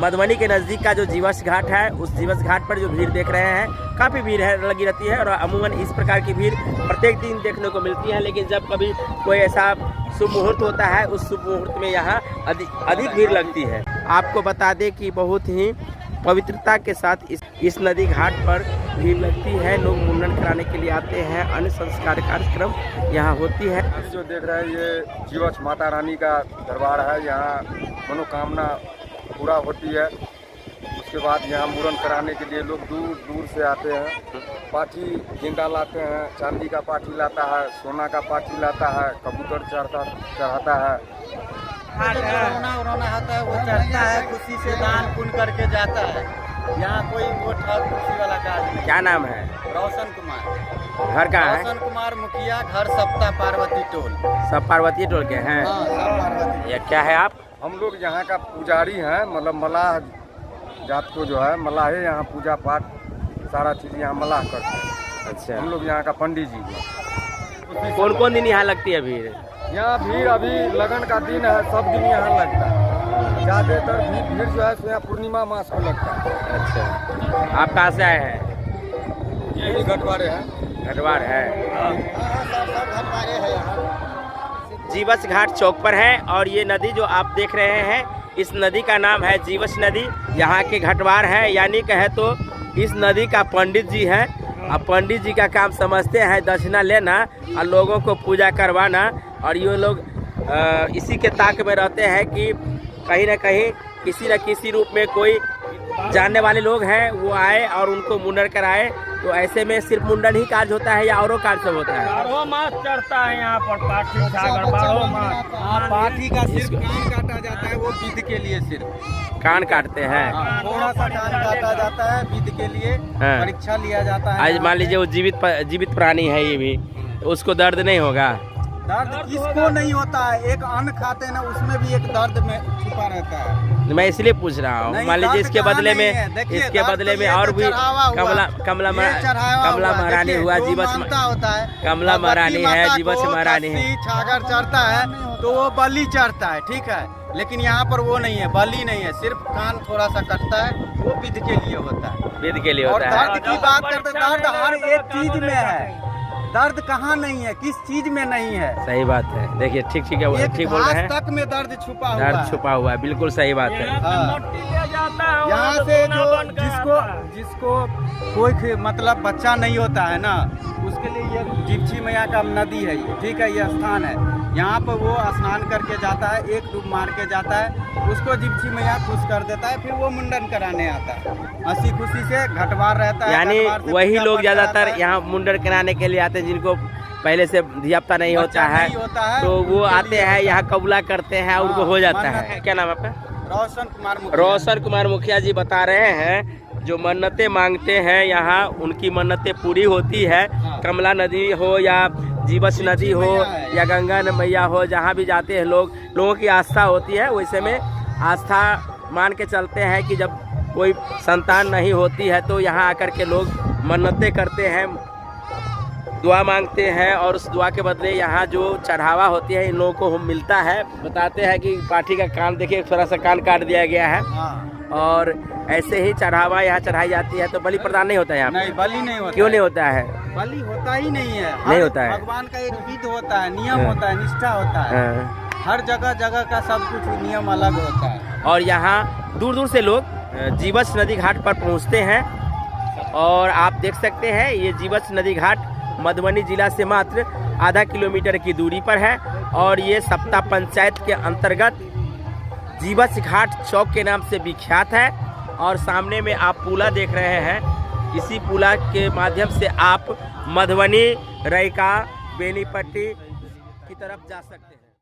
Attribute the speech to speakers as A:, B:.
A: मधुबनी के नज़दीक का जो जीवछ घाट है, उस जीवछ घाट पर जो भीड़ देख रहे हैं, काफ़ी भीड़ है लगी रहती है। और अमूमन इस प्रकार की भीड़ प्रत्येक दिन देखने को मिलती है। लेकिन जब कभी कोई ऐसा शुभ मुहूर्त होता है, उस शुभ मुहूर्त में यहाँ अधिक भीड़ लगती है। आपको बता दें कि बहुत ही पवित्रता के साथ इस नदी घाट पर भीड़ लगती है। लोग मुंडन कराने के लिए आते हैं, अन्य संस्कार कार्यक्रम यहाँ होती है।
B: जो देख रहे हैं ये जीवछ माता रानी का दरबार है। यहाँ मनोकामना पूरा होती है। उसके बाद यहाँ मुंडन कराने के लिए लोग दूर दूर से आते हैं। पाठी जिंदा लाते हैं, चांदी का पाठी लाता है, सोना का पाठी लाता है, कबूतर चढ़ाता है।
C: रोना होता है वो चढ़ता है, खुशी से दान पुण्य करके जाता है। यहाँ कोई वो ठग खुशी वाला काज नहीं।
A: क्या नाम है?
C: रोशन कुमार।
A: घर कहाँ है?
C: रोशन कुमार मुखिया, घर सप्ता पार्वती टोल।
A: सब पार्वती टोल के हैं?
C: हाँ, सब पार्वती।
A: ये क्या है आप?
B: हम लोग यहाँ का पुजारी हैं, मतलब मलाह जात को जो है मलाहे यहाँ पूजा पाठ सारा चीज़ यहाँ मलाह करते हैं।
A: अच्छा,
B: हम लोग यहाँ का पंडित जी हैं।
A: कौन कौन दिन यहाँ लगती है भीड़?
B: यहाँ भीड़ अभी लगन का दिन है, सब दिन यहाँ लगता है। ज़्यादातर भीड़ जो है यहाँ पूर्णिमा मास को लगता है।
A: अच्छा, आप कहाँ से आए हैं?
B: यही घटवारे हैं।
A: घटवार है।
C: घटवारे है यहाँ।
A: जीवछ घाट चौक पर है और ये नदी जो आप देख रहे हैं, इस नदी का नाम है जीवछ नदी। यहाँ के घटवार है, यानी कहे तो इस नदी का पंडित जी हैं। अब पंडित जी का काम समझते हैं दक्षिणा लेना और लोगों को पूजा करवाना। और ये लोग इसी के ताक में रहते हैं कि कहीं ना कहीं किसी न किसी रूप में कोई जानने वाले लोग हैं वो आए और उनको मुंडन कराए। तो ऐसे में सिर्फ मुंडन ही कार्य होता है या औरों कार्य सब होता है?
D: बारहो मास चढ़ता है यहाँ पर पाठी छागर, बारहो मास।
C: पाठी का सिर्फ कान काटा जाता है, वो विध के लिए सिर्फ
A: कान काटते हैं।
C: थोड़ा सा कान काटा जाता है विध के लिए।
A: हाँ।
C: परीक्षा लिया जाता है।
A: आज मान लीजिए वो जीवित प्राणी है, ये भी उसको दर्द नहीं होगा?
C: दर्द किसको नहीं होता है? एक अन्न खाते हैं ना, उसमें भी एक दर्द में छुपा रहता है।
A: मैं इसलिए पूछ रहा हूँ। मान लीजिए इसके बदले में और भी कमला महारानी हुआ, जीवछ
C: होता है,
A: कमला महारानी है, जीवछ महारानी है।
C: छागर चढ़ता है तो वो बलि चढ़ता है, ठीक है। लेकिन यहाँ पर वो नहीं है, बलि नहीं है, सिर्फ कान थोड़ा सा कटता है, वो विध के लिए होता है।
A: विध के लिए
C: और
A: होता है।
C: दर्द की बात करते, दर्द हर एक चीज में है। दर्द कहाँ नहीं है, किस चीज में नहीं है?
A: सही बात है। देखिए ठीक है, वो ठीक बोल रहे हैं।
C: तक में दर्द छुपा हुआ
A: दर्द
C: है।
A: छुपा हुआ है, बिल्कुल सही बात है।
C: यहाँ से जो जिसको कोई मतलब बच्चा नहीं होता है ना, उसके लिए ये जिप्सी मैया का नदी है, ठीक है, ये स्थान है। यहाँ पर वो स्नान करके जाता है, एक डूब मार के जाता है, उसको जिप्सी मैया खुश कर देता है, फिर वो मुंडन कराने आता है। हंसी खुशी से घटवार रहता है।
A: यानी वही लोग ज्यादातर यहाँ मुंडन कराने के लिए आते हैं जिनको पहले से धियापता नहीं होता है, तो वो आते हैं यहाँ कबूला करते हैं, उनको हो जाता है। क्या नाम है आपका? रोशन कुमार मुखिया जी बता रहे हैं जो मन्नतें मांगते हैं यहाँ उनकी मन्नतें पूरी होती है। कमला नदी हो या जीवछ नदी हो या गंगा मैया हो, जहाँ भी जाते हैं लोगों की आस्था होती है। वैसे में आस्था मान के चलते हैं कि जब कोई संतान नहीं होती है तो यहाँ आकर के लोग मन्नतें करते हैं, दुआ मांगते हैं और उस दुआ के बदले यहाँ जो चढ़ावा होती है इन लोगों को मिलता है। बताते हैं कि पाठी का कान देखिए, थोड़ा सा कान काट दिया गया है। और ऐसे ही चढ़ावा यहाँ चढ़ाई जाती है। तो बलि प्रदान नहीं होता है यहाँ?
C: नहीं, बलि नहीं होता।
A: क्यों नहीं होता है?
C: बलि होता ही नहीं है।
A: नहीं होता है।
C: भगवान का एक विध होता है, नियम होता है, निष्ठा होता है। हर जगह का सब कुछ नियम अलग होता है।
A: और यहाँ दूर दूर से लोग जीवछ नदी घाट पर पहुँचते हैं। और आप देख सकते हैं ये जीवछ नदी घाट मधुबनी जिला से मात्र आधा किलोमीटर की दूरी पर है। और ये सप्ता पंचायत के अंतर्गत जीवछ घाट चौक के नाम से विख्यात है। और सामने में आप पुला देख रहे हैं, इसी पुला के माध्यम से आप मधुबनी, रैका, बेनीपट्टी की तरफ जा सकते हैं।